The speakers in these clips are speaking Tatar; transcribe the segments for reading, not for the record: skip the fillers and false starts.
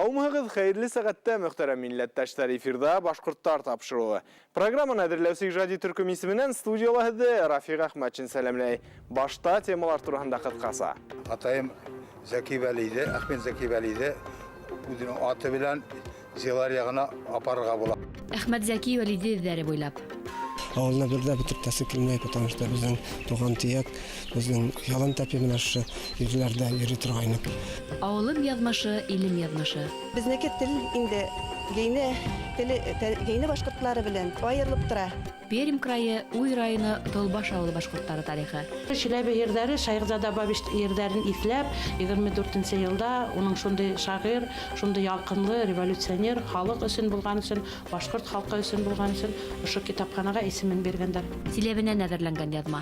Саумығыз қайырлы сағатта мұқтарам милләттәштәр эфирда башқұрттар тапшыруы. Программаны әдірләусік жади түркім исіменен студиялahыды Рафиқ Ахматчин сәлемләй. Башта темалар тұрғында қытқаса. Атайым Зәки Вәлиді, Ахмет Зәки Вәлиді өзінің аты білән зелар яғына апарға бола. Ахмет Зәки Вәлиді дәрі бойлап. Ауылына бірді бітіртәсі келмей, потому что біздің туған тияк, біздің ялан тәпемен ашы ерлерді ері тұрғайнық. Ауылым язмашы, илім язмашы. Бізнеке тіл инде гейні башқұртлары білен айырылып тұра. Пермь крайы, Уй районы Толбаш ауылы башқұрттары тарихы. Шиләбе ердәре Шайхзада Бабиш ердәрен исләп, 24 елда оның шундай шагыйрь, шундай ялкынлы революционер халык өчен булган өчен, башкорт халкы өчен булган өчен ошо китапханага исемен бергәннәр. Силәбенә нәзерләнгән язма.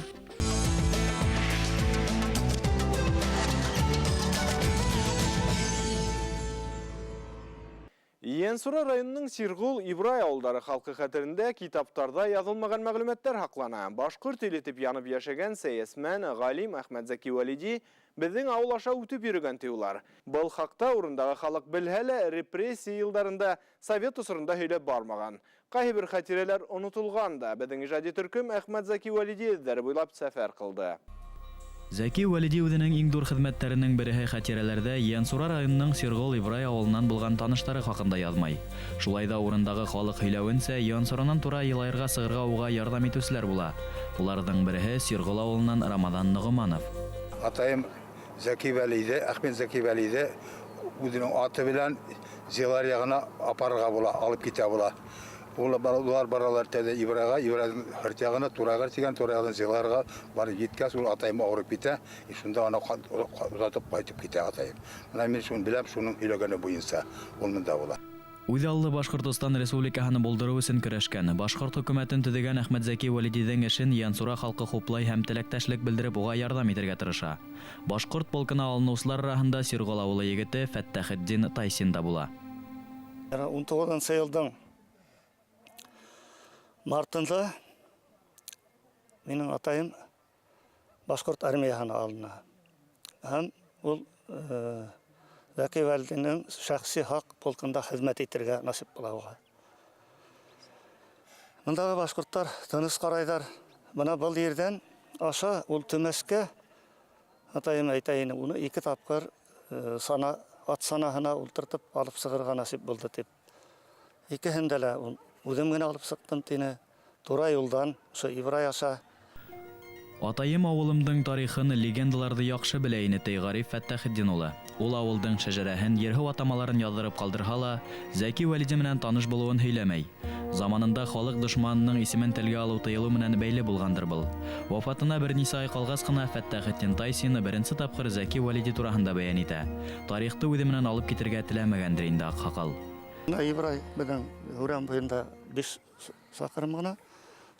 Иенсура районының Сиргул Ибрай ауылдары халқы қатырында китаптарда язылмаған мәгълүматтар хақлана. Башқұрт елетіп янып яшәгән сәясмән Галим Ахмет Зәки Вәлиди біздің ауыл аша үтіп йөргән тыюлар. Бұл хақта урындағы халық белһәле репрессия елдарында Совет усырында һөйләп бармаган. Кайбер хатирәләр онытылган да біздің ижади төркем Ахмет Зәки Вәлиди эзләре буйлап сәфәр кылды. Зәки Вәлиди үзенең иң зур хезмәтләренең бере хатирәләрдә Иенсура районының Сиргол Ибрай авылыннан булган таныштары хакында язмай. Шулай да урындагы халык һөйләвенчә, Иенсураннан тура елайырга сыгырга уга ярдәм итүчеләр була. Буларның бере Сиргол авылыннан Рамадан Нугманов. Атайым Зәки Вәлиді, Ахмет Зәки Вәлиді үзінің аты белән зелар яғына апарға була, алып китә була. Улар баралар тәді Ибрайға, Ибрайдың хөрт яғына турагар тигән, турагдан зеларға барып еткәс, ул атайым ауырып китә, шунда аны узатып кайтып китә атайым. Менә мин шуны беләм, шуның һөйләгәне буенча ул монда була. Үҙаллы Башҡортостан Республикаһын булдырыу өсөн көрәшкән, Башҡорт хөкүмәтен төҙөгән Әхмәт Зәки Вәлидиҙең эшен Иенсура халҡы хуплай һәм теләктәшлек белдереп уға ярҙам итергә тырыша. Башҡорт полкына алыныусылар араһында Сиргол ауылы егете Фәттәхетдин Тайсин да була. 19 йылдың мартында менің атайым Башқұрт армияһына алына. Һәм ул Зәки Вәлидинең шәхси хак полкында хезмәт итергә насип була уға. Мондағы башқұрттар тыныс қарайдар. Бына был ердән аша ул төмәскә атайым әйтәйін, уны 2 тапкыр ат санаһына ултыртып алып сығырға насип булды дип. Икеһендә лә ул үҙем генә алып сыҡтым тине, тура юлдан, ошо Ибрай аша. Атайым авылымдың тарихын, легендаларды яҡшы белә ине Гариф Фәттәхетдин улы. Ул авылдың шәжәрәһен, ерһыу атамаларын яҙҙырып ҡалдырһа ла, Зәки Вәлиди менән таныш булыуын һөйләмәй. Заманында халыҡ дошманының исемен телгә алыу тыйылыу менән бәйле булғандыр был. Вафатына бер нисә ай ҡалғас ҡына Фәттәхетдин Тайсин беренсе тапҡыр Зәки Вәлиди тураһында бәйән итә. Тарихты үҙе менән алып китергә теләмәгәндер инде аҡһаҡал. Ибрай беҙҙең Һүрән буйында 5 саҡрым ғына.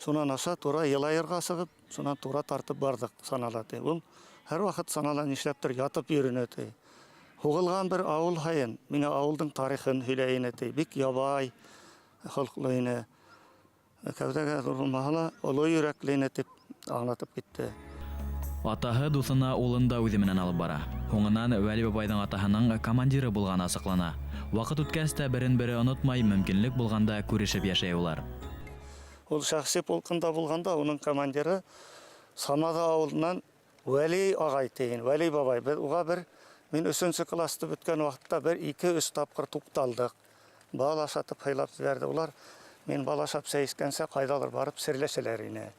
Шунан аша тура Йылайырға сығып, шунан тура тартып бардык санала. Ул һәр ваҡыт санала нишләптер ятып йөрөнө. Һуғылған бер ауыл һайын миңә ауылдың тарихын һөйләй ине. Бик ябай холҡлы ине. Кәүҙәгә ҙурылмаһа ла оло йөрәкле ине тип аңлатып китте. Атаһы дуҫына улын да үҙе менән алып бара. Һуңынан Вәли бабайҙың атаһының командиры булғаны асыҡлана. Ваҡыт үткәс тә берен-бере онотмай, мөмкинлек булғанда күрешеп йәшәй улар. Ул шәхси полкында булғанда уның командиры Самада ауылынан Вәли ағай тейін, Вәли бабай. Уға мин 3-нче класты бөткән ваҡытта 1-2-3 тапҡыр туҡталдыҡ. Бал ашатып һыйлап ебәрҙе. Улар мин бал ашап сәйескәнсә ҡайҙалыр барып серләшәләр ине.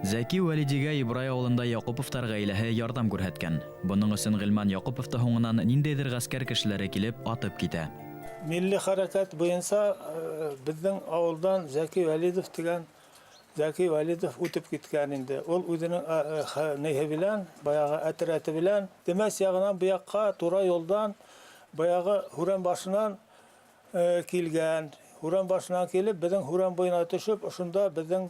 Зәки Вәлидигә Ибрай ауылында Яҡуповтар ғаиләһе ярҙам күрһәткән. Бының өсөн Ғилман Яҡуповты һуңынан ниндәйҙер ғәскәр кешеләре килеп атып китә. Милли хәрәкәт буйынса безнең ауылдан Зәки Вәлидов дигән Зәки Вәлидов үтеп киткән инде. Ул үзенең нәйһе белән, баягы әтрәте белән Демәс ягынан бу якка тура юлдан баягы Һүрән башынан килгән. Һүрән башынан килеп, безнең Һүрән буена төшөп, ошонда безнең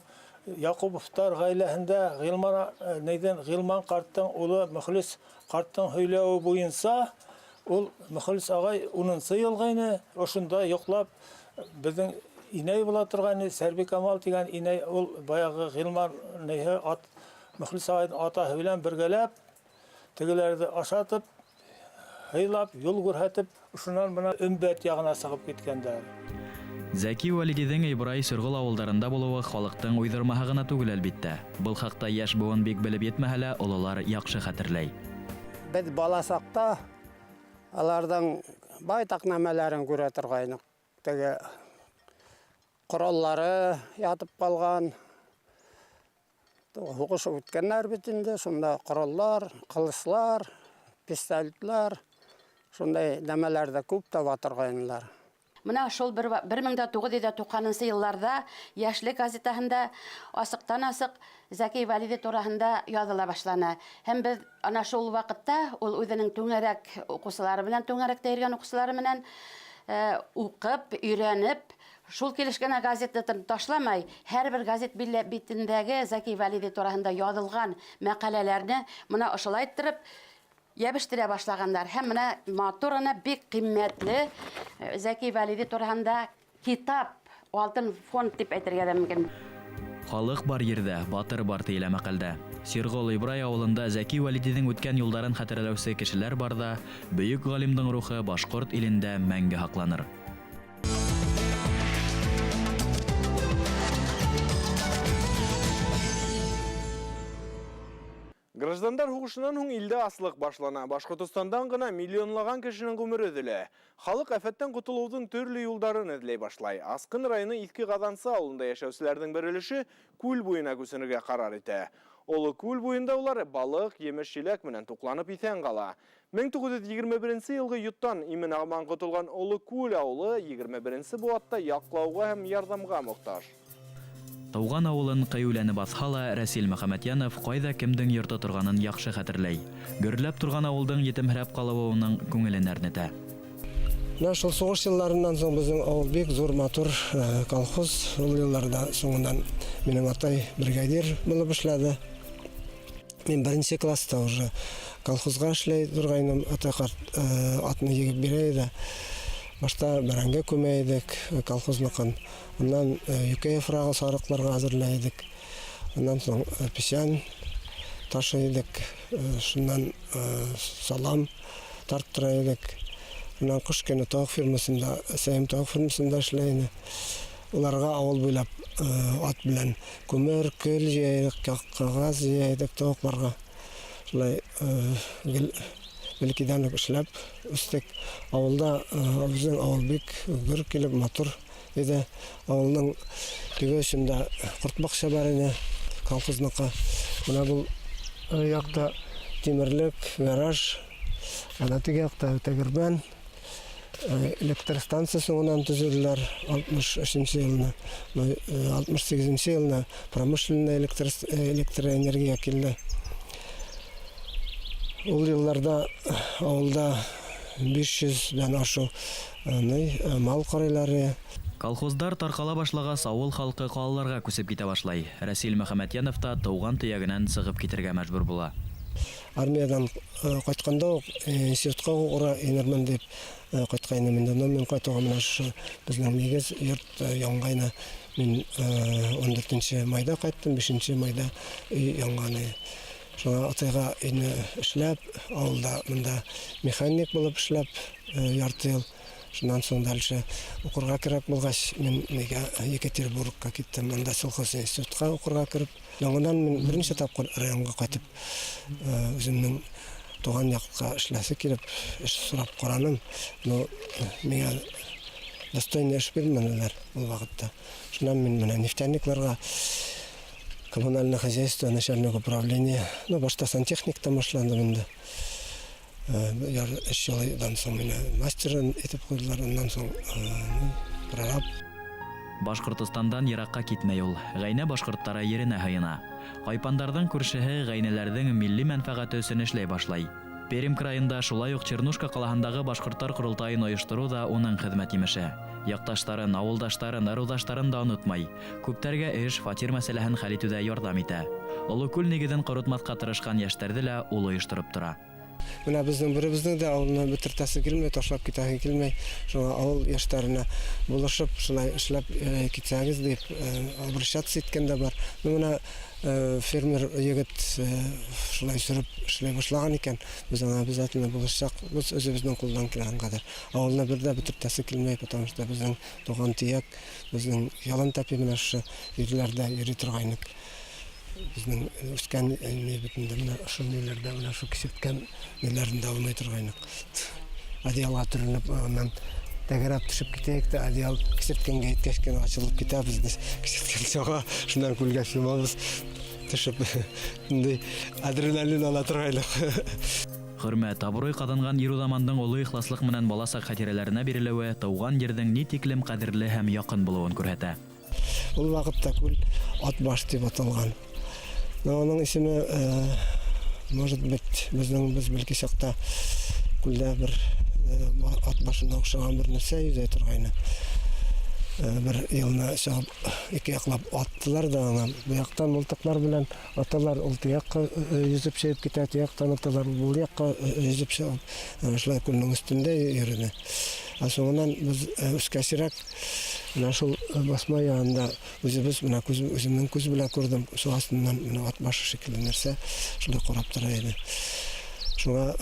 Яҡуповтар ғаиләһендә Ғилман ҡарттың улы Мөхлис ҡарттың һөйләүе буйынса ул Мөхлис ағай 10-нчы йылға ине, ошонда йоҡлап безнең инәй була торған Сәрби Камал дигән инәй, ул баяғы Ғилман Мөхлис ағайдың атаһы белән бергәләп тегеләрҙе ашатып һыйлап, юл күрһәтеп, шуннан бына өмбәт ягына сыгып киткәннәр. Зәки Вәлидиҙең Ибрай Сөргөл ауылдарында булыуы халыҡтың уйҙырмаһы ғына түгел әлбиттә. Был хаҡта йәш быуын бик белеп етмәһә лә, ололар яҡшы хәтерләй. Без бала саҡта аларҙың байтаҡ нәмәләрен күрә торғайныҡ. Теге ҡораллары ятып ҡалған, һуғыш үткәннәр бит инде, шунда ҡораллар, ҡылыслар, пистолетлар, шундай нәмәләрҙе күп таба торғайнылар. Мына шул 1990 елларда Яшлек газетаһында асыҡтан-асыҡ Зәки Вәлиди тураһында яҙыла башланы. Һәм без ана шул ваҡытта ул үҙенең түңәрәк уҡыусылары белән, түңәрәктә йөргән уҡыусылары менән уҡып, өйрәнеп, шул килешкән газетаны ташламай, һәр бер газет битендәге Зәки Вәлиди тураһында яҙылған мәҡәләләрне мына ошолай иттереп йәбештерә башлагандар. Һәм менә матурына бик ҡиммәтле Зәки Вәлиди тураһында китап, алтын фонд дип әйтергә дә мөмкин. Халыҡ бар ерҙә, батыр бар тиелә мәҡәлдә. Сирғол Ибрай ауылында Зәки Вәлидиҙең үткән юлдарын хәтерләүсе кешеләр барҙа, бөйөк ғалимдың рухы башҡорт илендә мәңге һаҡланыр. Граждандар һуғышынан һуң илдә аслыҡ башлана. Башҡортостандан ғына миллионлаған кешенең ғүмере өҙөлә. Халыҡ афәттән ҡотолоуҙың төрлө юлдарын эҙләй башлай. Асҡын районы Иҫке Ҡаҙансы ауылында йәшәүселәрҙең бер өлөшө күл буйына күсенергә ҡарар итә. Олы күл буйында улар балыҡ, емеш-еләк менән туҡланып иҫән ҡала. 1921 йылғы йоттан имен ағман ҡотолған Олы күл ауылы 21 быуатта яҡлауға һәм ярҙамға мохтаж. Тыуған ауылын ҡыйыуләне баҫһа ла, Рәсил Мөхәмәтйәнов ҡайҙа кемдең йорто торғанын яҡшы хәтерләй. Гөрләп торған ауылдың етемһерәп ҡалыуы уның күңелен әрнетә. Шул суғыш йылларынан соң безнең ауыл бик зур матур колхоз. Ул йылларда соңынан минең атай бригадир булып эшләде. Мин 1-нче класста уже колхозға эшләй торғайным. Атай ҡарт атны егеп бирә иде. Башта бәрәңгә күмәйдек колхозныкын. Ondan yüke yaprağı sarıklarga hazırlaydık. Ondan sonra pişen taşıydık. Şundan salam tarttıraydık. Ondan kış günü tavuk firmasında, Sayım tavuk firmasında işleydi. Onlarga avul boylap at bilen kömür, köl yiydik, kağız yiydik tavuklarga. Şulay belkidanlık işlep üstek avulda bizim avul bik gür kilip motor еді. Ауылның төбе ішінде құртбақша бар еді, колхозныққа. Мына бұл яқта темірлік, гараж, ана теге яқта тәгірбан, электростанция соңынан түзілділер 63 жылына, 68 жылына промышленная электроэнергия келді. Ол жылларда ауылда 500-ден ашу мал қарайлары. Колхоздар тарҡала башлағас, ауыл халҡы ҡалаларға күсеп китә башлай. Рәсил Мөхәмәтйәнов та тыуған төйәгенән сығып китергә мәжбүр була. Армиядан ҡайтҡанда уҡ институтҡа уҡырға инермен дип ҡайтҡайным инде. Мин ҡайтыуға менән безнең нигеҙ йорт янғайны. Мин 14 майда ҡайттым, 5 майда янғаны. Шуға атайға эшләп, ауылда мында механик булып эшләп ярты йыл. Шундан соң дальше уҡырға кәрәк булғас, мин Екатеринбургка киттем. Анда совхоз институтҡа уҡырға кереп, яңынан мин 1-нче тапҡыр районға ҡайтып, үземнең туған яҡҡа эшләсе килеп, эш сорап ҡараным. Но миңә достойный эш бирмәнеләр ул ваҡытта. Шунан мин менә нефтяникларға, коммунальное хозяйство, начальник управления, башта сантехниктан башландым инде. 3 йылдан соң мине мастерын итеп ҡуйҙылар, ундан соң прораб. Башҡортостандан йыраҡҡа китмәй ул. Ғәйнә башҡорттары еренә һыйына. Ҡайпандарҙың күршеһе ғәйнәләрҙең милли мәнфәғәте өсөн эшләй башлай. Пермь крайында, шулай уҡ Чернушка ҡалаһындағы башҡорттар ҡоролтайын ойоштороу ҙа уның хеҙмәт имеше. Яҡташтарын, ауылдаштарын, ырыуҙаштарын да онотмай. Күптәргә эш, фатир мәсьәләһен хәл итеүҙә ярҙам итә. Оло күл нигеҙен ҡоротмаҫҡа тырышҡан йәштәрҙе лә ул ойоштороп тора. Менә безнең беребезнең дә авылны бетертәсе килмәй, ташлап китәсе килмәй. Шуңа авыл яшьләренә булышып, шулай эшләп китсәгез дип обращаться иткән дә бар. Менә фермер егет шулай сөреп эшләй башлаган икән. Без аңа обязательно булышсак, без үзебезнең кулдан килгән кадәр. Авылны бер дә бетертәсе килмәй, потому что безнең туган тияк, безнең ялан тәпи менә шу җирләрдә йөри торгайнык. Безнең үскән битендә менә шу ниләрдә, менә шу кисерткән ниләрендә алмай торгайнык. Одеялга төренеп, аннан тәгәрәп төшеп китәйек тә, одеял кисерткәнгә иткәч кенә ачылып китәбез. Кисерткән чага шуннан күлгә сумабыз. Төшеп инде адреналин ала торгайлык. Хөрмәт, абруй кадынган Ирудамандың олы ихласлык менән баласак хатирәләренә бирелүе тауган җирдең ни тиклем кадерле һәм якын булуын күрһәтә. Ул вакытта күл Атбаш дип аталган. Аның исеме, может быть, без белки чакта күлдә бер Атбашына охшаган бер нәрсә йөзә торгайны. Бер елны чыгып, ике яклап аттылар да аңа. Бу яктан мылтыклар белән аталар, ул якка йөзеп чыгып китә, яктан аталар бу якка йөзеп чыгып, шулай күлнең үстендә йөрүне. Соңыннан без үскәчрәк менә шул басма янында үзебез менә үземнең күз белән күрдем, су астыннан менә Атбаш шикелле нәрсә шулай карап тора иде. Шуңа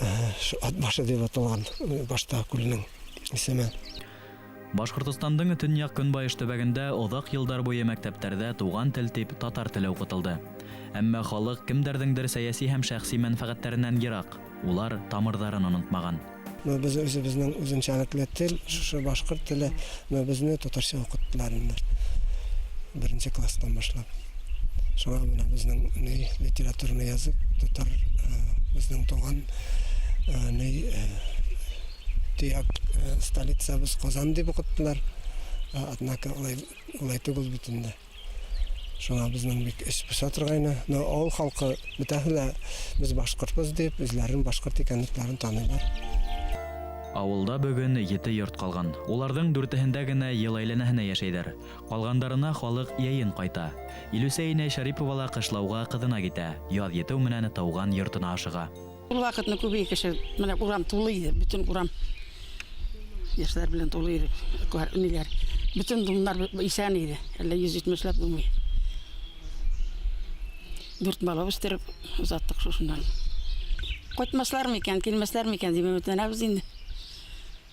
Атбашы дип аталган башта күлнең исеме. Башкортостандың төньяк көнбайыш төбәгендә озак елдар буе мәктәптәрдә туган тел дип татар теле укытылды. Әмма халык кемдәрдеңдер сәяси һәм шәхси мәнфәгатьләреннән ерак. Улар тамырларын онытмаган. Без үзебезнең үзенчәлекле тел, шу башкорт теле, безне татарча укыттылар инде. 1-нче класстан башлап. Шуңа менә безнең литературный язык татар безнең туган тияк столицабыз Казан дип укыттылар. Однако улай түгел бит инде. Шуңа безнең бик эш пыша торгайны. Авыл халкы бөтәһе без башкортбыз дип, үзләрен башкорт икәнлекләрен таныйлар. Авылда бүген 7 йорт калган. Уларның 4-һендә генә ел әйләнәһенә яшәйдәр. Калгандарына халык яйын кайта. Илүсәйнә Шариповала кышлауга кызына китә. Яз етү менән тауган йортына ашыга. Ул вакытны күбәй кеше, менә урам тулы иде, бүтән урам. Яшьләр белән тулы иде. Күрниләр. Бүтән дулар исән иде. Әллә 170 булмый. 4 бала үстереп узаттык шушыннан. Кайтмаслар микән, килмәсләр микән дип үтенәбез инде.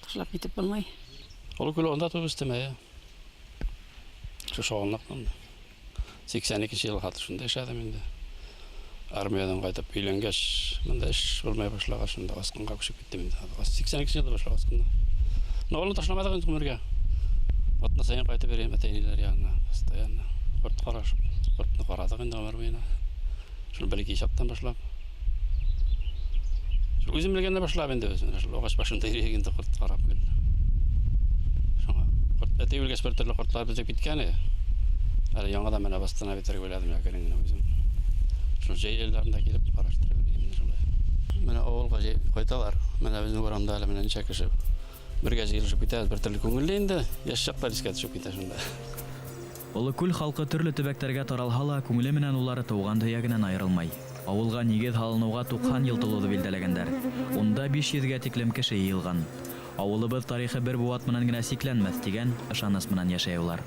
Ташлап китеп булмай. Ул күл анда туып үстемәе. Шушалнакмын. 82 ел хаты шунда яшәдем инде. Армиядан кайтып өйләнгәч, монда эш булмай башлаган шунда аскынга күчеп киттем инде. 82 елда башлаган аскында. Нолны ташламадык гомергә. Атна сайын кайтып берем әтәйләр янына, постоянно. Корт карашып, кортны карадык инде гомер буена. Шул бәлки чактан башлап. Шул үзем белгәндә башлап инде без. Шул агач башында йөргәндә корт карап кел. Шуңа корт әтәйлгә спортерлы кортлар безгә киткән. Әле яңадан менә бастына битәргә уйладым якырын гына үзем. Шул җәйләрендә килеп караштырып берем шулай. Менә авылга кайталар. Менә безнең урамда әле менә ничә кеше бергә җыелышып китәбез, бер төрле күңелле инде. Яшь чакта искә төшеп китә шунда. Олы күл халкы төрле төбәктәргә таралһа ла, күңеле менән улары туган төягеннән аерылмай. Авылга нигез халынуга 90 ел тулуды билдәләгәннәр. Унда 500-гә тиклем кеше йыелган. Авылыбыз тарихы бер буат менән генә сикләнмәс дигән ышаныс менән яшәй улар.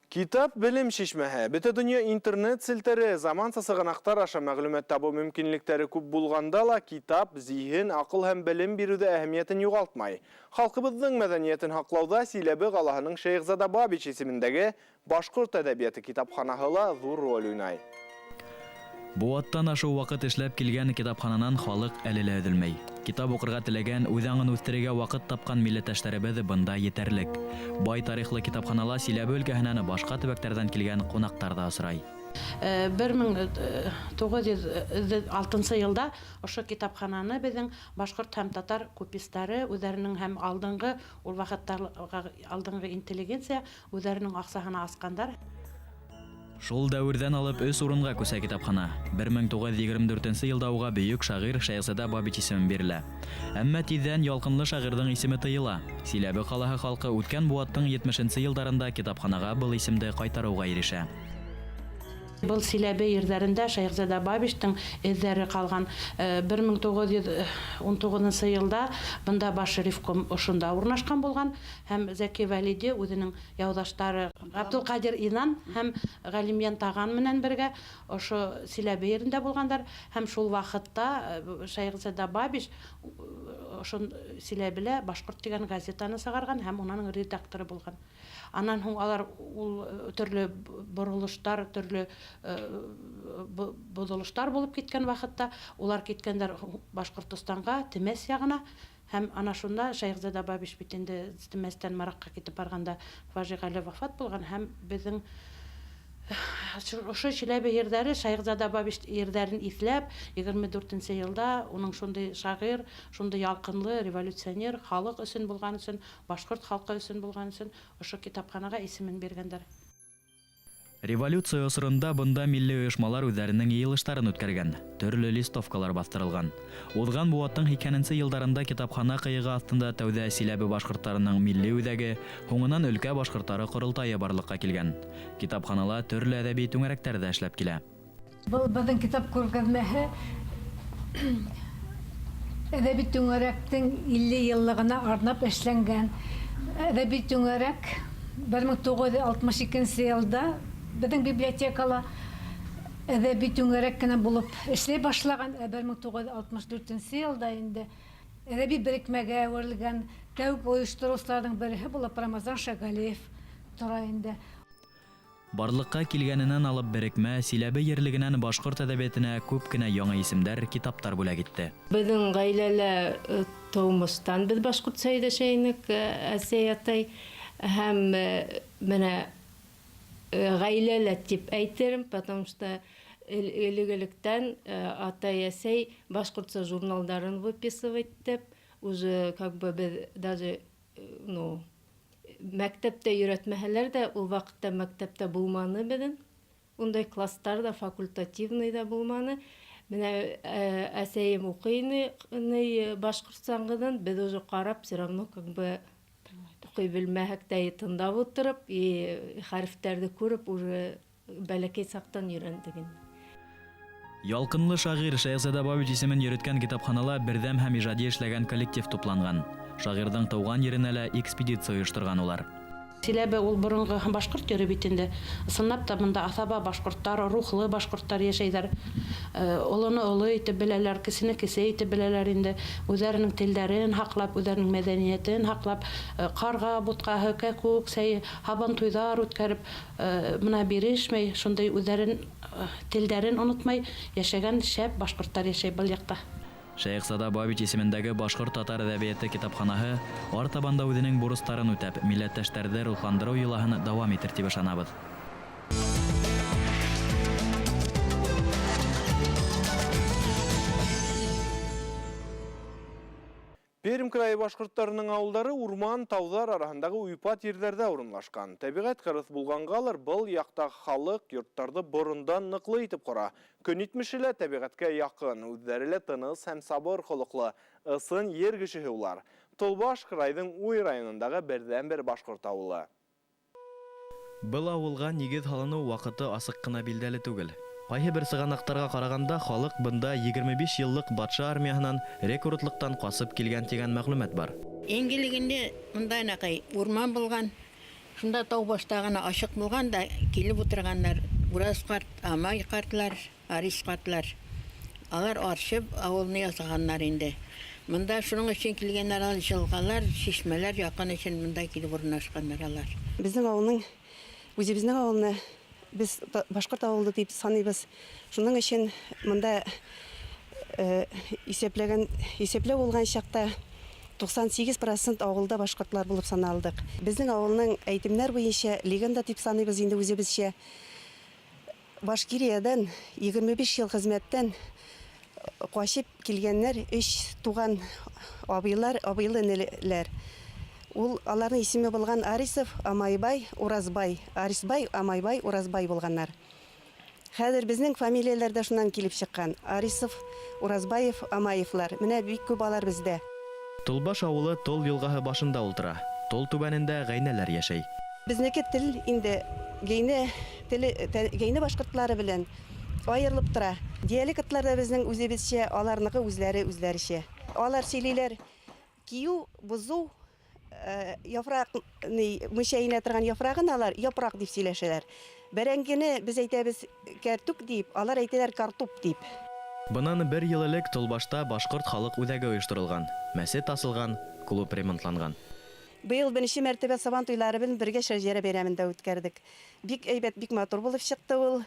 Китап белем шишмәһе. Бөтә дөнья интернет селтәре, заман сысыгынактар аша мәгълүмат табу мөмкинлекләре күп булганда ла, китап, зиһен, акыл һәм белем бирүдә әһәмиятен югалтмай. Халкыбызның мәдәниятен һаклауда Силәбе галаһының Шәйхзада Бабич исемендәге башкорт әдәбияты китапханаһы ла зур роль уйнай. Бу аттан ашу вакыт эшләп килгән китапхананан халык әле лә өҙөлмәй. Китап укырга теләгән, үҙ аңын үҫтерергә вакыт тапкан милләттәштәребеҙ бында етерлек. Бай тарихлы китапханала Силәбе өлкәһенән башка төбәктәрҙән килгән ҡунаҡтар ҙа осрай. 1906 елда ошо китапхананы безнең башҡорт һәм татар купистары үҙҙәренең һәм алдынғы ул ваҡыттағы алдынғы интеллигенция үҙҙәренең аҡсаһына асҡандар. Шул дәүрдән алып өс урынга күсә китапхана. 1924 елда уга бөек шагыйрь Шәйхзада Бабич исемен бирелә. Әмма тиздән ялкынлы шагыйрьнең исеме тыела. Силәбе калаһы халкы үткән буаттың 70нче елларында китапханага был исемде кайтаруга ирешә. Был Силәбе ердәрендә Шәйхзада Бабичтың эзләре калган. 1919 елда бында баш ревком ошында урнашкан булган һәм Зәки Вәлиди үзенең яудаштары Абдулкадир Инан һәм Галимьян Таган менән бергә ошо Силәбе ерендә булгандар һәм шул вакытта Шәйхзада Бабич ошо Силәбелә Башкорт дигән газетаны сыгарган һәм аның редакторы булган. Аннан һуң алар төрле борылыштар, төрле бодылыштар булып киткән вакытта улар киткәндәр Башкортстанга, Темес ягына һәм ана шунда Шәйхзада Бабич бит инде Теместән Маракка китеп барганда фаҗигале вафат булган һәм безнең ошо Чиләбе ердәре Шәйхзада Бабич ердәрен исләп 24 елда уның шундый шагыйрь, шундый ялкынлы революционер, халык өчен булган өчен, башкорт халкы өчен булган өчен ошо китапханага исемен биргәннәр. Революция осырында бында милли оешмалар үзләренең йыелыштарын үткәргән, төрле листовкалар бастырылган. Узган буаттың 2нче елларында китапхана кыйыгы астында тәүдә Силәбе башкортларының милли үзәге, һуңыннан өлкә башкортлары корылтайы барлыкка килгән. Китапханала төрле әдәби түңәрәктәр дә эшләп килә. Был безнең китап күргәзмәһе әдәби түңәрәктең 50 еллыгына арнап эшләнгән. Әдәби түңәрәк 1962 елда безнең библиотекала әдәби түңәрәк кенә булып эшләй башлаган. 1964 елда инде әдәби берекмәгә әверелгән тәүге оештыручыларның берсе булып Рамазан Шагалиев тора инде. Барлыкка килгәненнән алып берекмә Силәбе ерлегеннән башкорт әдәбиятына күп кенә яңа исемдәр, китаптар бүләк итте. Безнең гаиләлә тормыштан без башкорт сөйдәшәйник, әсәятай һәм менә гаиләле дип әйтерим, потому что элегелектән атай-әсәй башкортча журналдарын выписывать дип, уже как бы даже мәктәптә өйрәтмәһәләр дә, ул вакытта мәктәптә булманы безнең. Ундай класстар да, факультативный да булманы. Менә әсәем укыйны башкортчадан, без уже карап, все равно как бы укый белмәһәк тә тыңдап утырып, хәрефләрне күреп, уже бәләкәй сактан өйрәндек. Ялкынлы шагыйрь Шәйхзада Бабич исемен йөрткән китапханала бердәм һәм иҗади эшләгән коллектив тупланган. Шагыйрьнең тыуган еренә лә экспедиция оештырган улар. Силәбе ул борынгы башкорт йөре бит инде. Сынап та монда асаба башкорттар, рухлы башкорттар яшәйдәр. Олыны олы итеп беләләр, кесене кесе итеп беләләр инде. Үзләренең телләрен хаклап, үзләренең мәдәниятен хаклап, карга, бутка, кәкүк, сәй, һабан туйдар үткәреп, менә бирешмәй, шундый үзләрен телләрен онытмай яшәгән шәп башкорттар яшәй бу якта. Шәйхзада Бабич исемендәге башкорт татар әдәбияты китапханаһы артабанда үзенең бурыстарын үтәп, милләттәшләрне рухландыру йолаһын дәвам итер дип ышанабыз. Пермь крайы башкортларының авылдары урман, таудар арасындагы уйпат ерләрдә урынлашкан. Табигать кырыс булгангалар был якта халык йорттарды борындан ныклы итеп кора. Көн итмешелә табигатькә якын, үзләреле тыныс һәм сабыр холыклы, ысын ер кешеһе улар. Толбаш крайның Уй районындагы бердән-бер башкорт авылы. Был авылга нигез салыну вакыты асык кына билдәле түгел. Кайһы бер сыганактарга караганда халык бында 25 еллык батша армиясыннан рекордлыктан касып килгән дигән мәгълүмат бар. Эңгелегендә монда накай урман булган, шунда тау баштагына ачык булган да килеп утырганнар. Ураз карт, Амай картлар, Арис картлар. Алар арчып авылны ясаганнар инде. Монда шуның өчен килгәннәр, җылгалар, шишмәләр якын өчен монда килеп урнашканнар алар. Безнең авылның үзебезнең авылны biz башкорт авылы дип саныйбыз. Шуның өчен монда исәпләү булган чакта 98% авылда башкортлар булып саналдык. Безнең авылның әйтемнәр буенча легенда дип саныйбыз инде үзебезчә. Башкириядан 25 ел хезмәттән качып килгәннәр 3 туган абыйлар, абыйлы-энеләр. Ул аларның исеме булган Арисов, Амайбай, Уразбай. Арисбай, Амайбай, Уразбай булганнар. Хәзер безнең фамилияләр дә шуннан килеп чыккан. Арисов, Уразбаев, Амаевлар. Менә бик күп алар бездә. Толбаш авылы Тол елгаһы башында ултыра. Тол түбәнендә гайнәләр яшәй. Безнеке тел инде гейне башкортлары белән аерылып тора. Диалектлар да безнең үзебезчә, аларныкы үзләречә. Алар сөйлиләр кию, бузу, яфрак, мөшәйнә торган яфрагын алар япрак дип сөйләшәләр. Бәрәңгене без әйтәбез кәртүк дип, алар әйтәләр картуп дип. Бынан 1 ел элек Толбашта башкорт халык үҙәге оештырылган, мәсет асылган, клуб ремонтланган. Быел беренче мәртәбә Сабан туйлары белән бергә шәҗәрә бәйрәмендә үткәрдек. Бик әйбәт, бик матур булып чыкты ул.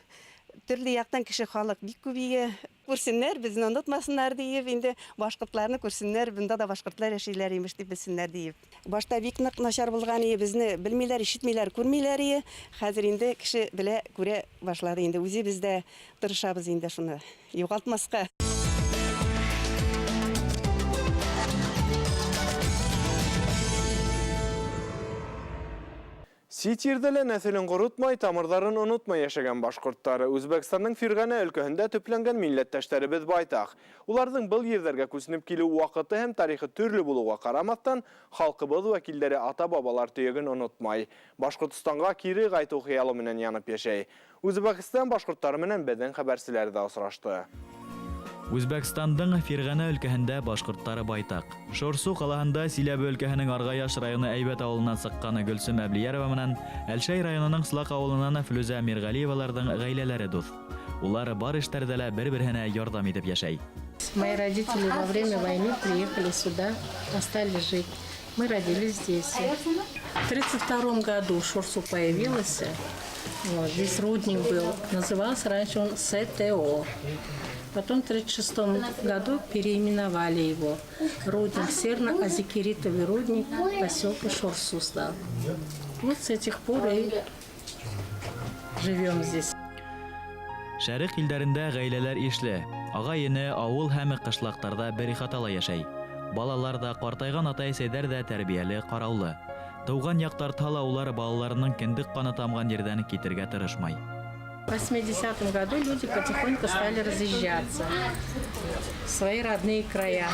Төрле яктан кеше халык бик күбие. Күрсеннәр, безне онытмасыннар диеп, инде башкортларны күрсеннәр, бунда да башкортлар яшиләр имеш дип белсеннәр диеп. Башта бик нык начар булган ие, безне белмиләр, ишетмиләр, күрмиләр ие. Хәзер инде кеше белә, күрә башлады инде. Үзе бездә тырышабыз инде шуны югалтмаска. Ситирдәле нәселен құрытмай, тамырдарын онытмай яшәгән башкорттары Үзбәкстанның Фиргана өлкәһендә төпләнгән милләттәшләребез байтак. Уларның был ерҙәргә күсенеп килү вакыты һәм тарихы төрле булуга карамастан, халкыбыз вәкилләре ата-бабалар төйәген онытмай. Башкортстанга кире кайту хыялы менән янып яшәй. Үзбәкстан башкорттары менән безнең хәбәрселәр дә осрашты. Үзбәкстандың Фиргана өлкәһендә башкорттары байтак. Шорсу ҡалаһында Силәбе өлкәһенең Арғаяш районы Әйбәт ауылынан сыҡҡаны Гөлсөм Әблиярова менән Әлшәй районының Слак ауылынан Флүзә Мирғәлиеваларҙың ғаиләләре дуҫ. Улар бар эштәрҙә лә бер-береһенә ярҙам итеп йәшәй. Мои родители во время войны приехали сюда, остались жить. Мы родились здесь. В 1932 году в Шорсу появился. Вот, здесь рудник был. Назывался раньше он СТО. Потом в 1936 году переименовали его. Рудник, серно-азикеритовый рудник, поселка Шорсу стал. Вот с этих пор и живем здесь. Шәрик илдәрендә ғаиләләр ишле. Ағайыны, ауыл һәм ҡышлаҡтарҙа бер ихатала яшәй. Балалар да, ҡартайған ата-әсәйҙәр дә тәрбиәле, ҡараулы. Тыуған яҡтарҙа ла улар балаларының кендек ҡаны тамған ерҙән китергә тырышмай. В 80-м году люди потихоньку стали разъезжаться в свои родные края.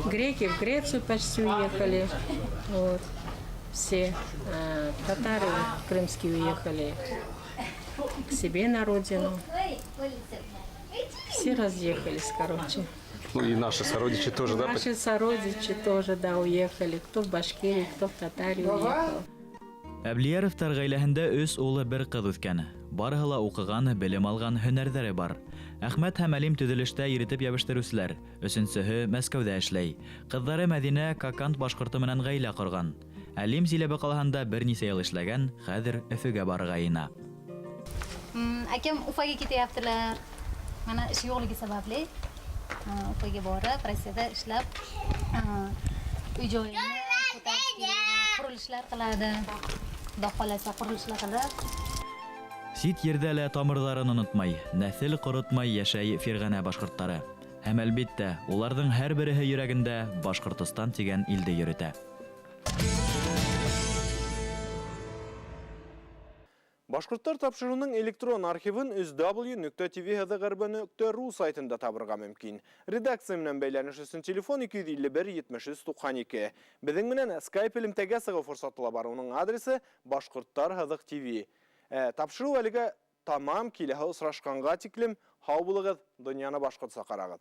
Греки в Грецию почти уехали, вот. Все татары крымские уехали к себе на родину. Все разъехались, короче. Ну и наши сородичи тоже, да? Наши сородичи тоже, да, уехали. Кто в Башкирии, кто в Татарии уехал. Әблияровтар ғаиләһендә 3 улы, 1 ҡыҙ үҫкән. Барыһы ла уҡыған, белем алған, һөнәрҙәре бар. Әхмәт һәм Әлим төҙөлөштә иретеп йәбештереүселәр. 3-һе Мәскәүҙә эшләй. Ҡыҙҙары Мәҙинә Какант башҡорты менән ғаилә ҡорған. Әлим Силәбе ҡалаһында 1 нисә йыл эшләгән, хәҙер Өфөгә барырға йыйына. Әкәм Уфаға китәйәптеләр. Мана эш юҡлығы сәбәпле. Уфаға барып, Россияда эшләп, үй-жайны ҡоролошлар ҡылады. Дохаласа ҡоролошлар ҡылып. Сит ерҙә лә тамырҙарын онотмай, нәҫел ҡоротмай йәшәй Фирғана башҡорттары. Һәм әлбиттә, уларҙың һәр береһе йөрәгендә Башҡортостан тигән илде йөрөтә. Башкорттар тапшыруның электрон архивын www.tv.gharba.ru сайтында табырға мөмкин. Редакция менән бәйләнеш өсөн телефон 251-73-92. Беҙҙең менән Skype элемтәгә сығыу форсаты бар. Уның адресы Башкорттар һыҙыҡ TV. Тапшырыу әлегә тамам, киләһе осрашҡанға тиклем һау булығыҙ, донъяны башҡортса ҡарағыҙ.